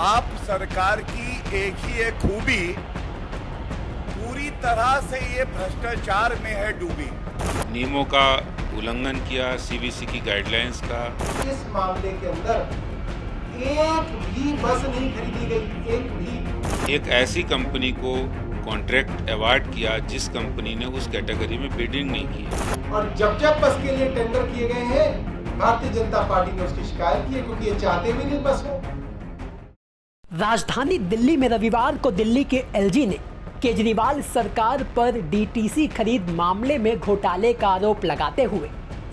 आप सरकार की एक ही एक खूबी, पूरी तरह से ये भ्रष्टाचार में है डूबी। नियमों का उल्लंघन किया, सीबीसी की गाइडलाइंस का। इस मामले के अंदर एक भी बस नहीं खरीदी गई, एक भी। एक ऐसी कंपनी को कॉन्ट्रैक्ट अवार्ड किया जिस कंपनी ने उस कैटेगरी में बिडिंग नहीं की। और जब जब बस के लिए टेंडर किए गए हैं, भारतीय जनता पार्टी ने उसकी शिकायत की है, क्योंकि ये चाहते भी नहीं बस हो। राजधानी दिल्ली में रविवार को दिल्ली के एलजी ने केजरीवाल सरकार पर डीटीसी खरीद मामले में घोटाले का आरोप लगाते हुए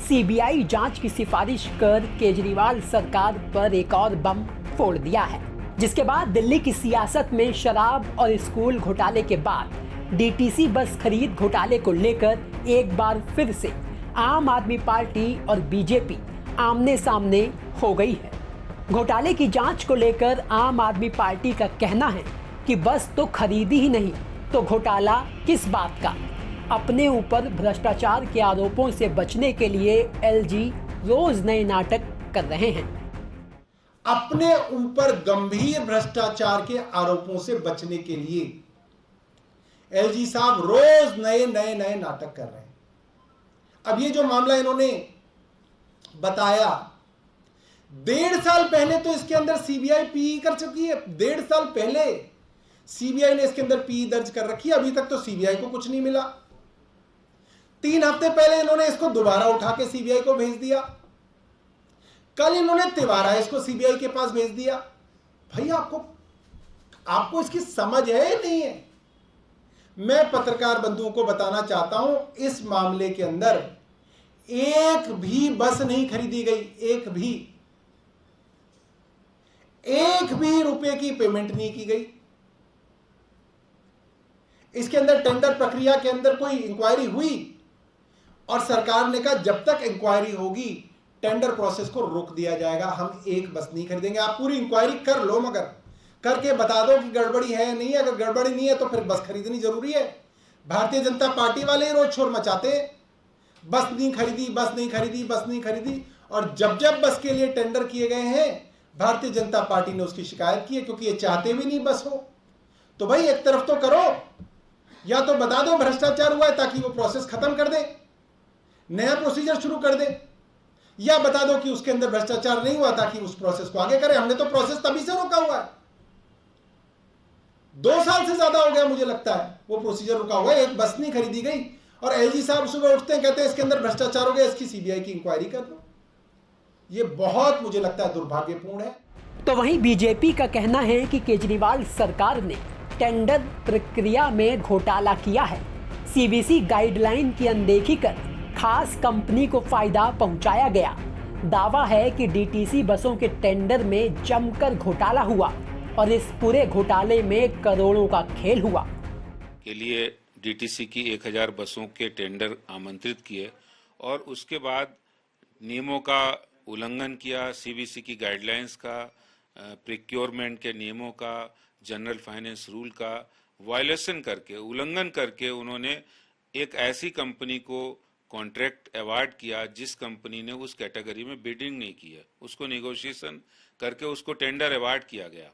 सीबीआई जांच की सिफारिश कर केजरीवाल सरकार पर एक और बम फोड़ दिया है, जिसके बाद दिल्ली की सियासत में शराब और स्कूल घोटाले के बाद डीटीसी बस खरीद घोटाले को लेकर एक बार फिर से आम आदमी पार्टी और बीजेपी आमने सामने हो गई है। घोटाले की जांच को लेकर आम आदमी पार्टी का कहना है कि बस तो खरीदी ही नहीं तो घोटाला किस बात का। अपने ऊपर भ्रष्टाचार के आरोपों से बचने के लिए एलजी रोज नए नाटक कर रहे हैं। अपने ऊपर गंभीर भ्रष्टाचार के आरोपों से बचने के लिए एलजी साहब रोज नए नाटक कर रहे हैं। अब ये जो मामला इन्होंने बताया, 1.5 साल पहले तो इसके अंदर सीबीआई पीई कर चुकी है। 1.5 साल पहले सीबीआई ने इसके अंदर पीई दर्ज कर रखी है। अभी तक तो सीबीआई को कुछ नहीं मिला। 3 हफ्ते पहले इन्होंने इसको दोबारा उठा के सीबीआई को भेज दिया। कल इन्होंने तिवारा इसको सीबीआई के पास भेज दिया। भाई आपको इसकी समझ है या नहीं है? मैं पत्रकार बंधुओं को बताना चाहता हूं, इस मामले के अंदर एक भी बस नहीं खरीदी गई, एक भी रुपए की पेमेंट नहीं की गई। इसके अंदर टेंडर प्रक्रिया के अंदर कोई इंक्वायरी हुई और सरकार ने कहा जब तक इंक्वायरी होगी टेंडर प्रोसेस को रोक दिया जाएगा, हम एक बस नहीं खरीदेंगे। आप पूरी इंक्वायरी कर लो, मगर करके बता दो कि गड़बड़ी है नहीं है। अगर गड़बड़ी नहीं है तो फिर बस खरीदनी जरूरी है। भारतीय जनता पार्टी वाले ही रोज शोर मचाते हैं, बस नहीं खरीदी। और जब बस के लिए टेंडर किए गए हैं, भारतीय जनता पार्टी ने उसकी शिकायत की है, क्योंकि ये चाहते भी नहीं बस हो। तो भाई एक तरफ तो करो, या तो बता दो भ्रष्टाचार हुआ है ताकि वो प्रोसेस खत्म कर दे, नया प्रोसीजर शुरू कर दे, या बता दो कि उसके अंदर भ्रष्टाचार नहीं हुआ ताकि उस प्रोसेस को आगे करें। हमने तो प्रोसेस तभी से रोका हुआ है। 2 साल से ज्यादा हो गया, मुझे लगता है वो प्रोसीजर रुका हुआ है। एक बस नहीं खरीदी गई और एलजी साहब सुबह उठते हैं, कहते हैं इसके अंदर भ्रष्टाचार हो गया, इसकी सीबीआई की इंक्वायरी कर दो। ये बहुत, मुझे लगता है, दुर्भाग्यपूर्ण है। तो वहीं बीजेपी का कहना है कि केजरीवाल सरकार ने टेंडर प्रक्रिया में घोटाला किया है। सीबीसी गाइडलाइन की अनदेखी कर खास कंपनी को फायदा पहुंचाया गया। दावा है कि डीटीसी बसों के टेंडर में जमकर घोटाला हुआ और इस पूरे घोटाले में करोड़ों का खेल हुआ। के लिए डीटीसी की 1000 बसों के टेंडर आमंत्रित किए और उसके बाद नियमों का उल्लंघन किया, सीबीसी की गाइडलाइंस का, प्रिक्योरमेंट के नियमों का, जनरल फाइनेंस रूल का उल्लंघन करके उन्होंने एक ऐसी कंपनी को कॉन्ट्रैक्ट अवार्ड किया जिस कंपनी ने उस कैटेगरी में बिडिंग नहीं की है, उसको नेगोशिएशन करके उसको टेंडर अवार्ड किया गया।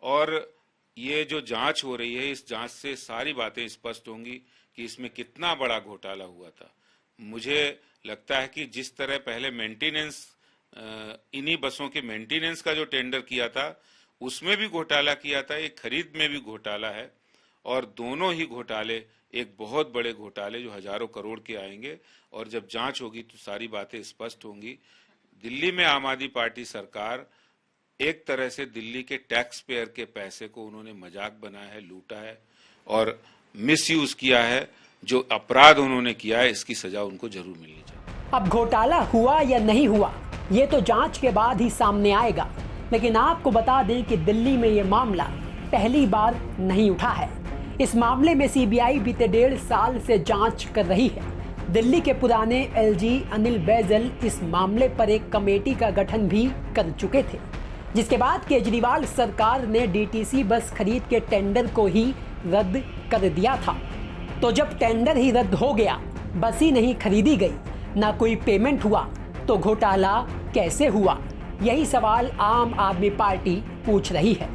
और ये जो जांच हो रही है, इस जांच से सारी बातें स्पष्ट होंगी कि इसमें कितना बड़ा घोटाला हुआ था। मुझे लगता है कि जिस तरह पहले मेंटेनेंस, इन्हीं बसों के मेंटेनेंस का जो टेंडर किया था उसमें भी घोटाला किया था, एक खरीद में भी घोटाला है। और दोनों ही घोटाले एक बहुत बड़े घोटाले जो हजारों करोड़ के आएंगे, और जब जांच होगी तो सारी बातें स्पष्ट होंगी। दिल्ली में आम आदमी पार्टी सरकार एक तरह से दिल्ली के टैक्स पेयर के पैसे को उन्होंने मजाक बनाया है, लूटा है और मिसयूज किया है। जो अपराध उन्होंने किया है इसकी सजा उनको जरूर मिलनी चाहिए। अब घोटाला हुआ या नहीं हुआ ये तो जांच के बाद ही सामने आएगा, लेकिन आपको बता दें कि दिल्ली में ये मामला पहली बार नहीं उठा है। इस मामले में सीबीआई बीते 1.5 साल से जांच कर रही है। दिल्ली के पुराने एलजी अनिल बैजल इस मामले पर एक कमेटी का गठन भी कर चुके थे, जिसके बाद केजरीवाल सरकार ने डीटीसी बस खरीद के टेंडर को ही रद्द कर दिया था। तो जब टेंडर ही रद्द हो गया, बस ही नहीं खरीदी गई, ना कोई पेमेंट हुआ, तो घोटाला कैसे हुआ? यही सवाल आम आदमी पार्टी पूछ रही है।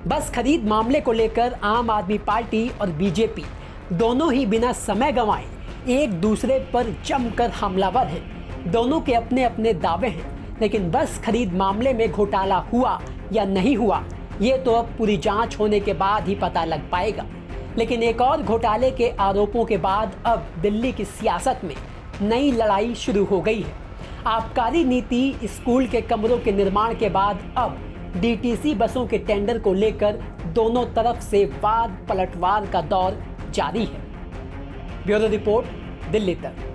बस खरीद मामले को लेकर आम आदमी पार्टी और बीजेपी दोनों ही बिना समय गंवाए एक दूसरे पर जमकर हमलावर हैं। दोनों के अपने अपने दावे हैं, लेकिन बस खरीद मामले में घोटाला हुआ या नहीं हुआ ये तो अब पूरी जांच होने के बाद ही पता लग पाएगा। लेकिन एक और घोटाले के आरोपों के बाद अब दिल्ली की सियासत में नई लड़ाई शुरू हो गई है। आबकारी नीति, स्कूल के कमरों के निर्माण के बाद अब डीटीसी बसों के टेंडर को लेकर दोनों तरफ से वाद पलटवार का दौर जारी है। ब्यूरो रिपोर्ट, दिल्ली तक।